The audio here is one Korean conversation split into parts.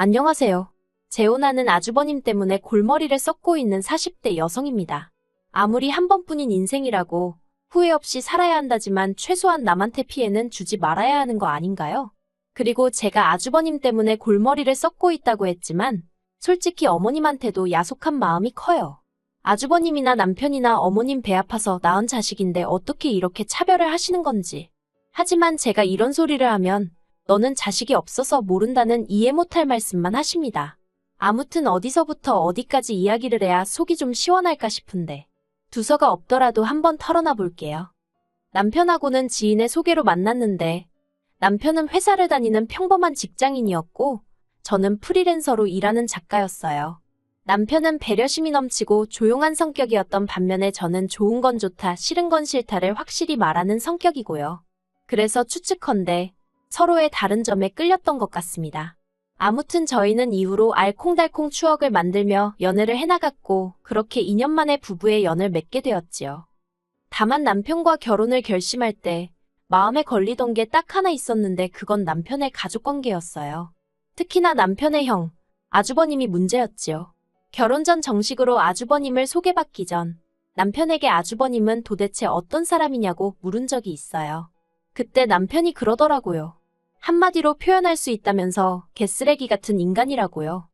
안녕하세요. 재혼하는 아주버님 때문에 골머리를 썩고 있는 40대 여성입니다. 아무리 한 번뿐인 인생이라고 후회 없이 살아야 한다지만 최소한 남한테 피해는 주지 말아야 하는 거 아닌가요? 그리고 제가 아주버님 때문에 골머리를 썩고 있다고 했지만 솔직히 어머님한테도 야속한 마음이 커요. 아주버님이나 남편이나 어머님 배 아파서 낳은 자식인데 어떻게 이렇게 차별을 하시는 건지. 하지만 제가 이런 소리를 하면 너는 자식이 없어서 모른다는 이해 못할 말씀만 하십니다. 아무튼 어디서부터 어디까지 이야기를 해야 속이 좀 시원할까 싶은데 두서가 없더라도 한번 털어놔 볼게요. 남편하고는 지인의 소개로 만났는데 남편은 회사를 다니는 평범한 직장인이었고 저는 프리랜서로 일하는 작가였어요. 남편은 배려심이 넘치고 조용한 성격이었던 반면에 저는 좋은 건 좋다, 싫은 건 싫다를 확실히 말하는 성격이고요. 그래서 추측컨대 서로의 다른 점에 끌렸던 것 같습니다. 아무튼 저희는 이후로 알콩달콩 추억을 만들며 연애를 해나갔고 그렇게 2년 만에 부부의 연을 맺게 되었지요. 다만 남편과 결혼을 결심할 때 마음에 걸리던 게 딱 하나 있었는데 그건 남편의 가족관계였어요. 특히나 남편의 형, 아주버님이 문제였지요. 결혼 전 정식으로 아주버님을 소개받기 전 남편에게 아주버님은 도대체 어떤 사람이냐고 물은 적이 있어요. 그때 남편이 그러더라고요. 한마디로 표현할 수 있다면서 개쓰레기 같은 인간이라고요.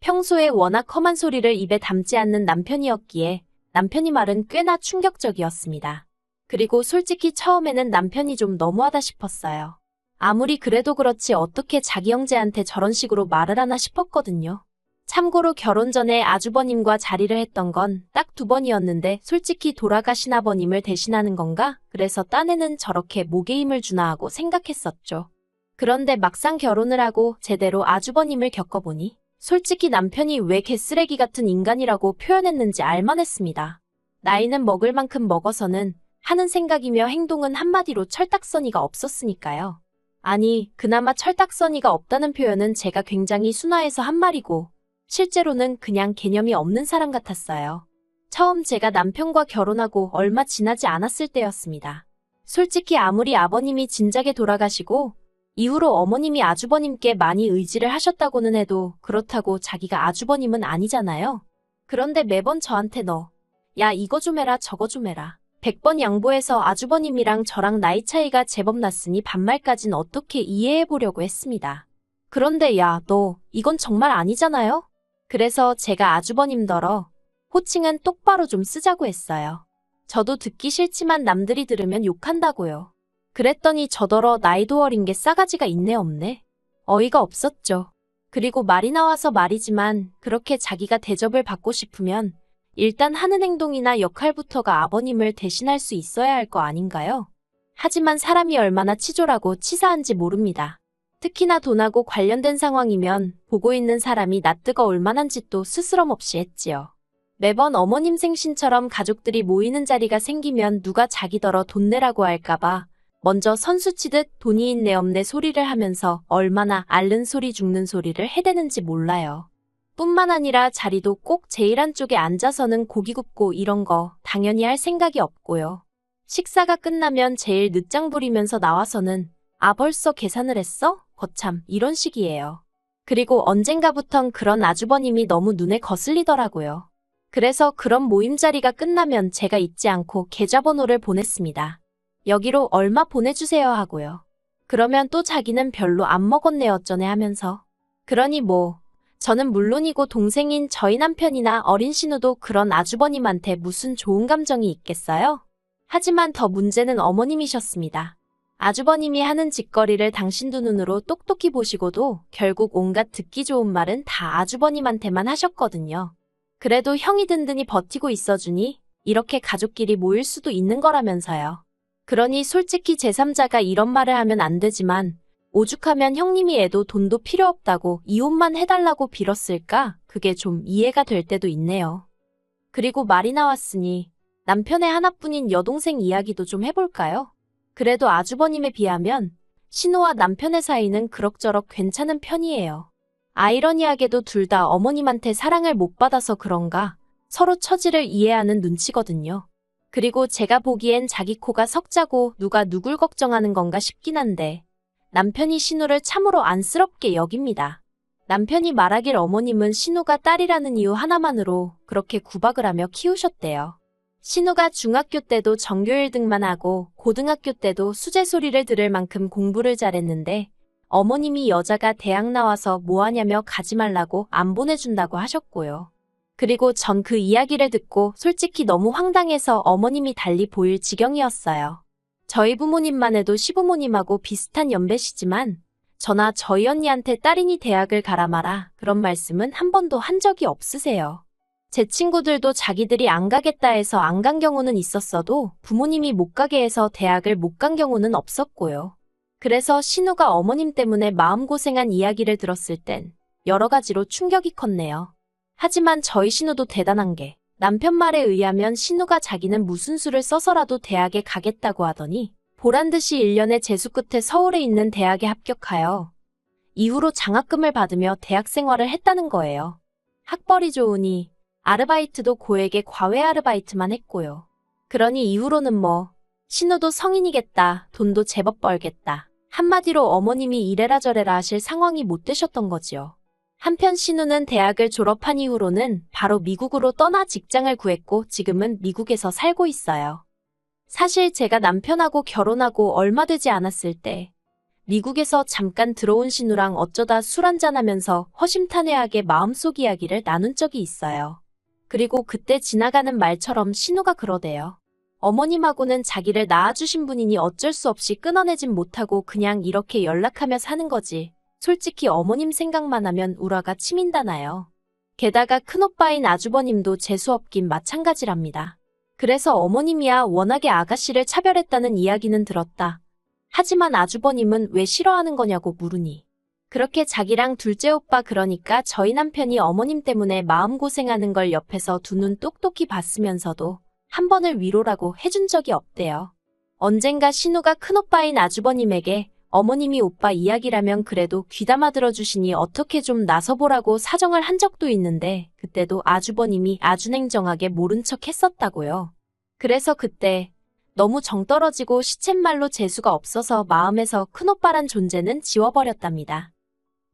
평소에 워낙 험한 소리를 입에 담지 않는 남편이었기에 남편이 말은 꽤나 충격적이었습니다. 그리고 솔직히 처음에는 남편이 좀 너무하다 싶었어요. 아무리 그래도 그렇지 어떻게 자기 형제한테 저런 식으로 말을 하나 싶었거든요. 참고로 결혼 전에 아주버님과 자리를 했던 건 딱 2번이었는데 솔직히 돌아가신 아버님을 대신하는 건가? 그래서 딴에는 저렇게 목에 힘을 주나 하고 생각했었죠. 그런데 막상 결혼을 하고 제대로 아주버님을 겪어보니 솔직히 남편이 왜 개쓰레기 같은 인간이라고 표현했는지 알만했습니다. 나이는 먹을 만큼 먹어서는 하는 생각이며 행동은 한마디로 철딱서니가 없었으니까요. 아니, 그나마 철딱서니가 없다는 표현은 제가 굉장히 순화해서 한 말이고 실제로는 그냥 개념이 없는 사람 같았어요. 처음 제가 남편과 결혼하고 얼마 지나지 않았을 때였습니다. 솔직히 아무리 아버님이 진작에 돌아가시고 이후로 어머님이 아주버님께 많이 의지를 하셨다고는 해도 그렇다고 자기가 아주버님은 아니잖아요. 그런데 매번 저한테 야 이거 좀 해라 저거 좀 해라 100번 양보해서 아주버님이랑 저랑 나이 차이가 제법 났으니 반말까진 어떻게 이해해보려고 했습니다. 그런데 야 너 이건 정말 아니잖아요? 그래서 제가 아주버님더러 호칭은 똑바로 좀 쓰자고 했어요. 저도 듣기 싫지만 남들이 들으면 욕한다고요. 그랬더니 저더러 나이도 어린 게 싸가지가 있네 없네. 어이가 없었죠. 그리고 말이 나와서 말이지만 그렇게 자기가 대접을 받고 싶으면 일단 하는 행동이나 역할부터가 아버님을 대신할 수 있어야 할 거 아닌가요? 하지만 사람이 얼마나 치졸하고 치사한지 모릅니다. 특히나 돈하고 관련된 상황이면 보고 있는 사람이 낯뜨거울 만한 짓도 스스럼 없이 했지요. 매번 어머님 생신처럼 가족들이 모이는 자리가 생기면 누가 자기더러 돈 내라고 할까봐 먼저 선수 치듯 돈이 있네 없네 소리를 하면서 얼마나 앓는 소리 죽는 소리를 해대는지 몰라요. 뿐만 아니라 자리도 꼭 제일 한쪽에 앉아서는 고기 굽고 이런 거 당연히 할 생각이 없고요. 식사가 끝나면 제일 늦장 부리면서 나와서는 아 벌써 계산을 했어? 거참 이런 식이에요. 그리고 언젠가부턴 그런 아주버님이 너무 눈에 거슬리더라고요. 그래서 그런 모임 자리가 끝나면 제가 잊지 않고 계좌번호를 보냈습니다. 여기로 얼마 보내주세요 하고요. 그러면 또 자기는 별로 안 먹었네 어쩌네 하면서. 그러니 저는 물론이고 동생인 저희 남편이나 어린 신우도 그런 아주버님한테 무슨 좋은 감정이 있겠어요? 하지만 더 문제는 어머님이셨습니다. 아주버님이 하는 짓거리를 당신 두 눈으로 똑똑히 보시고도 결국 온갖 듣기 좋은 말은 다 아주버님한테만 하셨거든요. 그래도 형이 든든히 버티고 있어주니 이렇게 가족끼리 모일 수도 있는 거라면서요. 그러니 솔직히 제3자가 이런 말을 하면 안 되지만 오죽하면 형님이 애도 돈도 필요 없다고 이혼만 해달라고 빌었을까? 그게 좀 이해가 될 때도 있네요. 그리고 말이 나왔으니 남편의 하나뿐인 여동생 이야기도 좀 해볼까요? 그래도 아주버님에 비하면 신우와 남편의 사이는 그럭저럭 괜찮은 편이에요. 아이러니하게도 둘 다 어머님한테 사랑을 못 받아서 그런가 서로 처지를 이해하는 눈치거든요. 그리고 제가 보기엔 자기 코가 석자고 누가 누굴 걱정하는 건가 싶긴 한데 남편이 신우를 참으로 안쓰럽게 여깁니다. 남편이 말하길 어머님은 신우가 딸이라는 이유 하나만으로 그렇게 구박을 하며 키우셨대요. 신우가 중학교 때도 전교 1등만 하고 고등학교 때도 수제 소리를 들을 만큼 공부를 잘했는데 어머님이 여자가 대학 나와서 뭐하냐며 가지 말라고 안 보내준다고 하셨고요. 그리고 전 그 이야기를 듣고 솔직히 너무 황당해서 어머님이 달리 보일 지경이었어요. 저희 부모님만 해도 시부모님하고 비슷한 연배시지만 저나 저희 언니한테 딸이니 대학을 가라 마라 그런 말씀은 한 번도 한 적이 없으세요. 제 친구들도 자기들이 안 가겠다 해서 안 간 경우는 있었어도 부모님이 못 가게 해서 대학을 못 간 경우는 없었고요. 그래서 신우가 어머님 때문에 마음고생한 이야기를 들었을 땐 여러 가지로 충격이 컸네요. 하지만 저희 신우도 대단한 게 남편 말에 의하면 신우가 자기는 무슨 수를 써서라도 대학에 가겠다고 하더니 보란듯이 1년의 재수 끝에 서울에 있는 대학에 합격하여 이후로 장학금을 받으며 대학 생활을 했다는 거예요. 학벌이 좋으니 아르바이트도 고액의 과외 아르바이트만 했고요. 그러니 이후로는 신우도 성인이겠다, 돈도 제법 벌겠다. 한마디로 어머님이 이래라 저래라 하실 상황이 못 되셨던 거지요. 한편 신우는 대학을 졸업한 이후로는 바로 미국으로 떠나 직장을 구했고 지금은 미국에서 살고 있어요. 사실 제가 남편하고 결혼하고 얼마 되지 않았을 때 미국에서 잠깐 들어온 신우랑 어쩌다 술 한잔하면서 허심탄회하게 마음속 이야기를 나눈 적이 있어요. 그리고 그때 지나가는 말처럼 신우가 그러대요. 어머님하고는 자기를 낳아주신 분이니 어쩔 수 없이 끊어내진 못하고 그냥 이렇게 연락하며 사는 거지. 솔직히 어머님 생각만 하면 우라가 치민다나요. 게다가 큰오빠인 아주버님도 재수없긴 마찬가지랍니다. 그래서 어머님이야 워낙에 아가씨를 차별했다는 이야기는 들었다. 하지만 아주버님은 왜 싫어하는 거냐고 물으니 그렇게 자기랑 둘째 오빠 그러니까 저희 남편이 어머님 때문에 마음고생하는 걸 옆에서 두 눈 똑똑히 봤으면서도 한 번을 위로라고 해준 적이 없대요. 언젠가 신우가 큰오빠인 아주버님에게 어머님이 오빠 이야기라면 그래도 귀담아 들어주시니 어떻게 좀 나서보라고 사정을 한 적도 있는데 그때도 아주버님이 아주 냉정하게 모른 척 했었다고요. 그래서 그때 너무 정 떨어지고 시쳇말로 재수가 없어서 마음에서 큰오빠란 존재는 지워버렸답니다.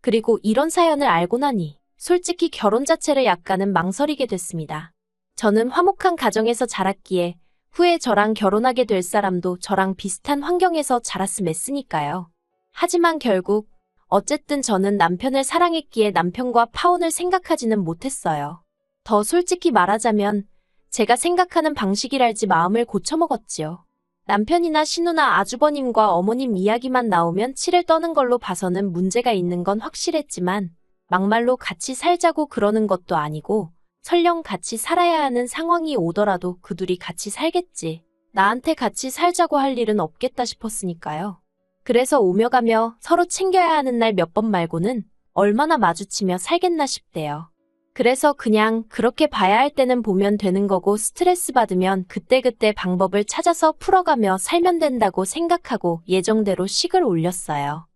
그리고 이런 사연을 알고 나니 솔직히 결혼 자체를 약간은 망설이게 됐습니다. 저는 화목한 가정에서 자랐기에 후에 저랑 결혼하게 될 사람도 저랑 비슷한 환경에서 자랐음 했으니까요. 하지만 결국 어쨌든 저는 남편을 사랑했기에 남편과 파혼을 생각하지는 못했어요. 더 솔직히 말하자면 제가 생각하는 방식이랄지 마음을 고쳐먹었지요. 남편이나 신우나 아주버님과 어머님 이야기만 나오면 치를 떠는 걸로 봐서는 문제가 있는 건 확실했지만 막말로 같이 살자고 그러는 것도 아니고 설령 같이 살아야 하는 상황이 오더라도 그 둘이 같이 살겠지. 나한테 같이 살자고 할 일은 없겠다 싶었으니까요. 그래서 오며 가며 서로 챙겨야 하는 날 몇 번 말고는 얼마나 마주치며 살겠나 싶대요. 그래서 그냥 그렇게 봐야 할 때는 보면 되는 거고 스트레스 받으면 그때그때 방법을 찾아서 풀어가며 살면 된다고 생각하고 예정대로 식을 올렸어요.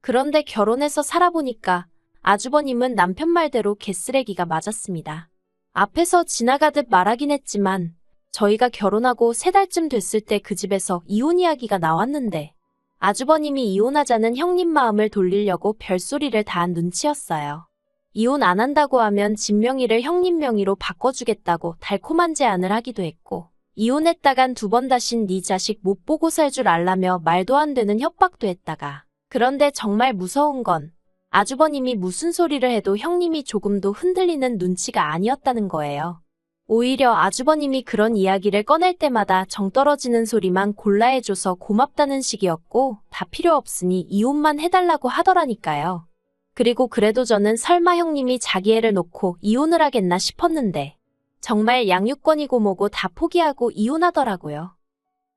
그런데 결혼해서 살아보니까 아주버님은 남편 말대로 개쓰레기가 맞았습니다. 앞에서 지나가듯 말하긴 했지만 저희가 결혼하고 3달쯤 됐을 때 그 집에서 이혼 이야기가 나왔는데 아주버님이 이혼하자는 형님 마음을 돌리려고 별소리를 다 한 눈치였어요. 이혼 안 한다고 하면 집 명의를 형님 명의로 바꿔주겠다고 달콤한 제안을 하기도 했고 이혼했다간 2번 다신 네 자식 못 보고 살 줄 알라며 말도 안 되는 협박도 했다가 그런데 정말 무서운 건 아주버님이 무슨 소리를 해도 형님이 조금도 흔들리는 눈치가 아니었다는 거예요. 오히려 아주버님이 그런 이야기를 꺼낼 때마다 정 떨어지는 소리만 골라 해줘서 고맙다는 식이었고 다 필요 없으니 이혼만 해달라고 하더라니까요. 그리고 그래도 저는 설마 형님이 자기 애를 놓고 이혼을 하겠나 싶었는데 정말 양육권이고 뭐고 다 포기하고 이혼하더라고요.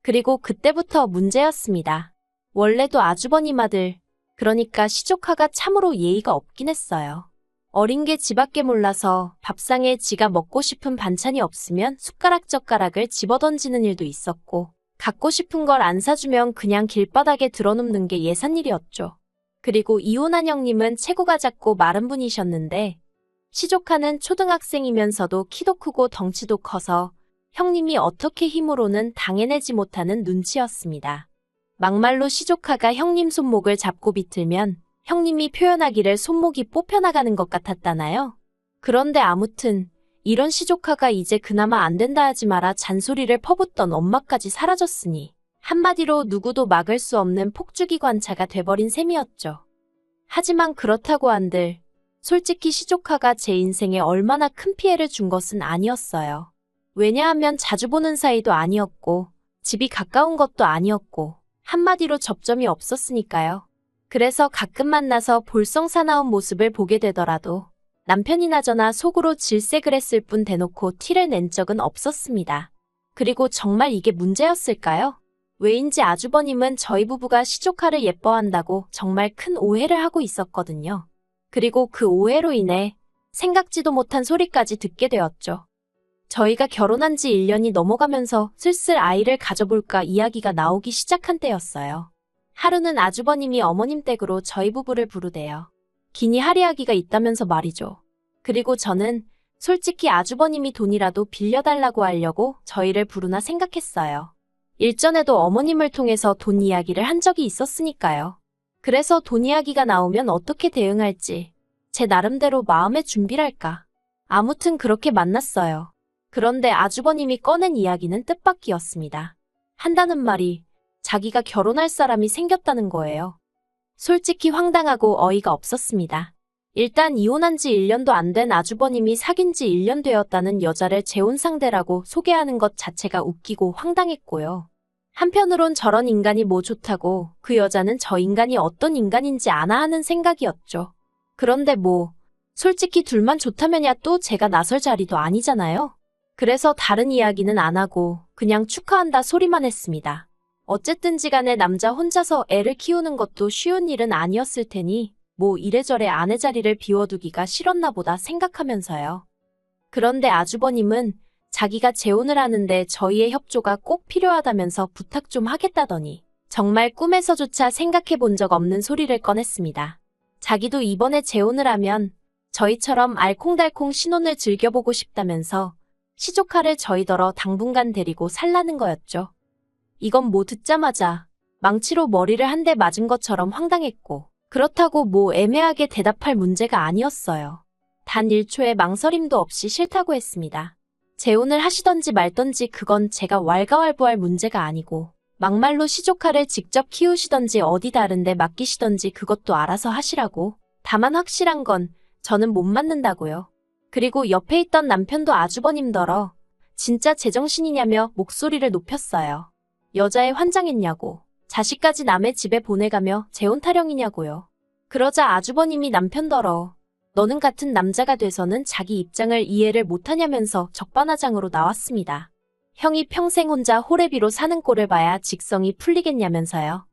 그리고 그때부터 문제였습니다. 원래도 아주버님 아들, 그러니까 시조카가 참으로 예의가 없긴 했어요. 어린 게 지밖에 몰라서 밥상에 지가 먹고 싶은 반찬이 없으면 숟가락 젓가락을 집어던지는 일도 있었고 갖고 싶은 걸 안 사주면 그냥 길바닥에 들어눕는 게 예산일이었죠. 그리고 이혼한 형님은 체구가 작고 마른 분이셨는데 시조카는 초등학생이면서도 키도 크고 덩치도 커서 형님이 어떻게 힘으로는 당해내지 못하는 눈치였습니다. 막말로 시조카가 형님 손목을 잡고 비틀면 형님이 표현하기를 손목이 뽑혀나가는 것 같았다나요? 그런데 아무튼 이런 시조카가 이제 그나마 안 된다 하지 마라 잔소리를 퍼붓던 엄마까지 사라졌으니 한마디로 누구도 막을 수 없는 폭주기관차가 돼버린 셈이었죠. 하지만 그렇다고 한들 솔직히 시조카가 제 인생에 얼마나 큰 피해를 준 것은 아니었어요. 왜냐하면 자주 보는 사이도 아니었고 집이 가까운 것도 아니었고 한마디로 접점이 없었으니까요. 그래서 가끔 만나서 볼썽사나운 모습을 보게 되더라도 남편이나 저나 속으로 질색을 했을 뿐 대놓고 티를 낸 적은 없었습니다. 그리고 정말 이게 문제였을까요? 왜인지 아주버님은 저희 부부가 시조카를 예뻐한다고 정말 큰 오해를 하고 있었거든요. 그리고 그 오해로 인해 생각지도 못한 소리까지 듣게 되었죠. 저희가 결혼한 지 1년이 넘어가면서 슬슬 아이를 가져볼까 이야기가 나오기 시작한 때였어요. 하루는 아주버님이 어머님 댁으로 저희 부부를 부르대요. 기니 할이야기가 있다면서 말이죠. 그리고 저는 솔직히 아주버님이 돈이라도 빌려달라고 하려고 저희를 부르나 생각했어요. 일전에도 어머님을 통해서 돈 이야기를 한 적이 있었으니까요. 그래서 돈 이야기가 나오면 어떻게 대응할지 제 나름대로 마음의 준비랄까. 아무튼 그렇게 만났어요. 그런데 아주버님이 꺼낸 이야기는 뜻밖이었습니다. 한다는 말이 자기가 결혼할 사람이 생겼다는 거예요. 솔직히 황당하고 어이가 없었습니다. 일단 이혼한 지 1년도 안 된 아주버님이 사귄 지 1년 되었다는 여자를 재혼 상대라고 소개하는 것 자체가 웃기고 황당했고요. 한편으론 저런 인간이 뭐 좋다고 그 여자는 저 인간이 어떤 인간인지 아나 하는 생각이었죠. 그런데 뭐 솔직히 둘만 좋다면야 또 제가 나설 자리도 아니잖아요. 그래서 다른 이야기는 안 하고 그냥 축하한다 소리만 했습니다. 어쨌든지 간에 남자 혼자서 애를 키우는 것도 쉬운 일은 아니었을 테니 뭐 이래저래 아내 자리를 비워두기가 싫었나 보다 생각하면서요. 그런데 아주버님은 자기가 재혼을 하는데 저희의 협조가 꼭 필요하다면서 부탁 좀 하겠다더니 정말 꿈에서조차 생각해 본 적 없는 소리를 꺼냈습니다. 자기도 이번에 재혼을 하면 저희처럼 알콩달콩 신혼을 즐겨보고 싶다면서 시조카를 저희더러 당분간 데리고 살라는 거였죠. 이건 뭐 듣자마자 망치로 머리를 한 대 맞은 것처럼 황당했고 그렇다고 뭐 애매하게 대답할 문제가 아니었어요. 단 1초의 망설임도 없이 싫다고 했습니다. 재혼을 하시던지 말던지 그건 제가 왈가왈부할 문제가 아니고 막말로 시조카를 직접 키우시던지 어디 다른데 맡기시던지 그것도 알아서 하시라고. 다만 확실한 건 저는 못 맡는다고요. 그리고 옆에 있던 남편도 아주버님더러 진짜 제정신이냐며 목소리를 높였어요. 여자애 환장했냐고. 자식까지 남의 집에 보내가며 재혼 타령이냐고요. 그러자 아주버님이 남편더러 너는 같은 남자가 돼서는 자기 입장을 이해를 못하냐면서 적반하장으로 나왔습니다. 형이 평생 혼자 호래비로 사는 꼴을 봐야 직성이 풀리겠냐면서요.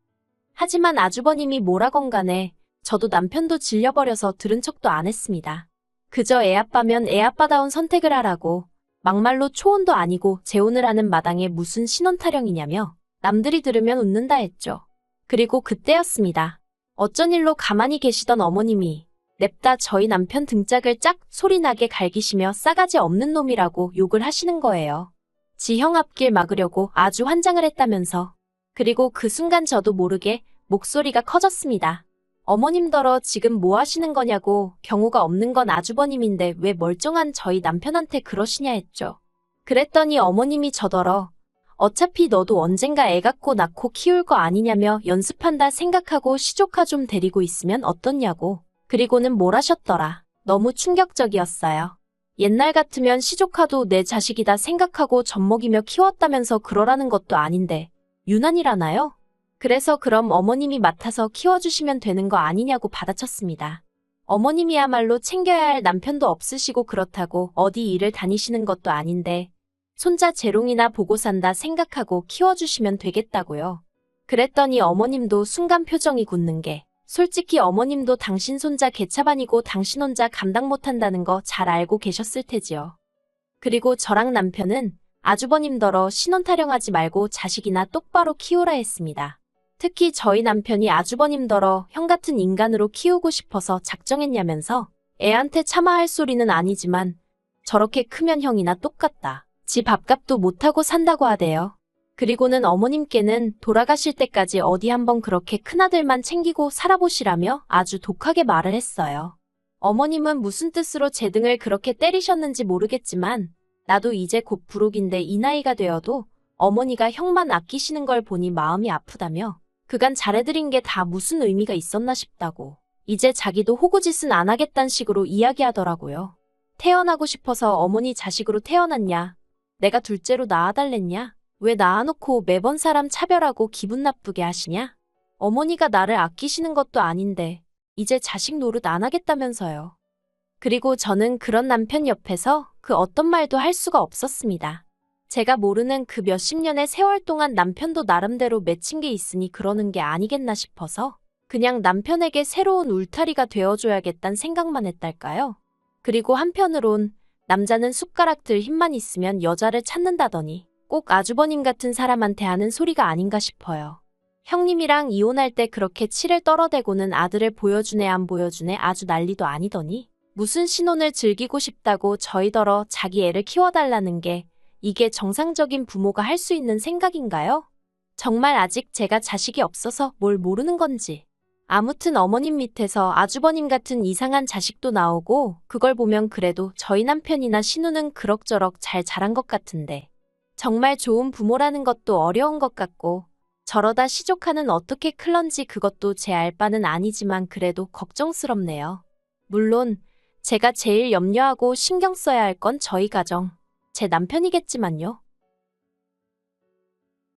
하지만 아주버님이 뭐라건 간에 저도 남편도 질려버려서 들은 척도 안 했습니다. 그저 애아빠면 애아빠다운 선택을 하라고 막말로 초혼도 아니고 재혼을 하는 마당에 무슨 신혼 타령이냐며 남들이 들으면 웃는다 했죠. 그리고 그때였습니다. 어쩐 일로 가만히 계시던 어머님이 냅다 저희 남편 등짝을 짝 소리나게 갈기시며 싸가지 없는 놈이라고 욕을 하시는 거예요. 지 형 앞길 막으려고 아주 환장을 했다면서. 그리고 그 순간 저도 모르게 목소리가 커졌습니다. 어머님더러 지금 뭐 하시는 거냐고. 경우가 없는 건 아주버님인데 왜 멀쩡한 저희 남편한테 그러시냐 했죠. 그랬더니 어머님이 저더러 어차피 너도 언젠가 애 갖고 낳고 키울 거 아니냐며 연습한다 생각하고 시조카 좀 데리고 있으면 어떻냐고. 그리고는 뭘 하셨더라. 너무 충격적이었어요. 옛날 같으면 시조카도 내 자식이다 생각하고 젖먹이며 키웠다면서 그러라는 것도 아닌데 유난이라나요? 그래서 그럼 어머님이 맡아서 키워주시면 되는 거 아니냐고 받아쳤습니다. 어머님이야말로 챙겨야 할 남편도 없으시고 그렇다고 어디 일을 다니시는 것도 아닌데 손자 재롱이나 보고 산다 생각하고 키워주시면 되겠다고요. 그랬더니 어머님도 순간 표정이 굳는 게 솔직히 어머님도 당신 손자 개차반이고 당신 혼자 감당 못한다는 거 잘 알고 계셨을 테지요. 그리고 저랑 남편은 아주버님더러 신혼 타령하지 말고 자식이나 똑바로 키우라 했습니다. 특히 저희 남편이 아주버님더러 형 같은 인간으로 키우고 싶어서 작정했냐면서 애한테 차마 할 소리는 아니지만 저렇게 크면 형이나 똑같다. 지 밥값도 못하고 산다고 하대요. 그리고는 어머님께는 돌아가실 때까지 어디 한번 그렇게 큰아들만 챙기고 살아보시라며 아주 독하게 말을 했어요. 어머님은 무슨 뜻으로 제 등을 그렇게 때리셨는지 모르겠지만 나도 이제 곧 부록인데 이 나이가 되어도 어머니가 형만 아끼시는 걸 보니 마음이 아프다며 그간 잘해드린 게 다 무슨 의미가 있었나 싶다고 이제 자기도 호구짓은 안 하겠다는 식으로 이야기하더라고요. 태어나고 싶어서 어머니 자식으로 태어났냐? 내가 둘째로 낳아달랬냐? 왜 낳아놓고 매번 사람 차별하고 기분 나쁘게 하시냐? 어머니가 나를 아끼시는 것도 아닌데 이제 자식 노릇 안 하겠다면서요. 그리고 저는 그런 남편 옆에서 그 어떤 말도 할 수가 없었습니다. 제가 모르는 그 몇십 년의 세월 동안 남편도 나름대로 맺힌 게 있으니 그러는 게 아니겠나 싶어서 그냥 남편에게 새로운 울타리가 되어줘야겠다는 생각만 했달까요? 그리고 한편으론 남자는 숟가락 들 힘만 있으면 여자를 찾는다더니 꼭 아주버님 같은 사람한테 하는 소리가 아닌가 싶어요. 형님이랑 이혼할 때 그렇게 치를 떨어대고는 아들을 보여주네 안 보여주네 아주 난리도 아니더니 무슨 신혼을 즐기고 싶다고 저희더러 자기 애를 키워달라는 게 이게 정상적인 부모가 할 수 있는 생각인가요? 정말 아직 제가 자식이 없어서 뭘 모르는 건지. 아무튼 어머님 밑에서 아주버님 같은 이상한 자식도 나오고 그걸 보면 그래도 저희 남편이나 신우는 그럭저럭 잘 자란 것 같은데 정말 좋은 부모라는 것도 어려운 것 같고 저러다 시조카는 어떻게 클런지 그것도 제 알 바는 아니지만 그래도 걱정스럽네요. 물론 제가 제일 염려하고 신경 써야 할 건 저희 가정, 제 남편이겠지만요.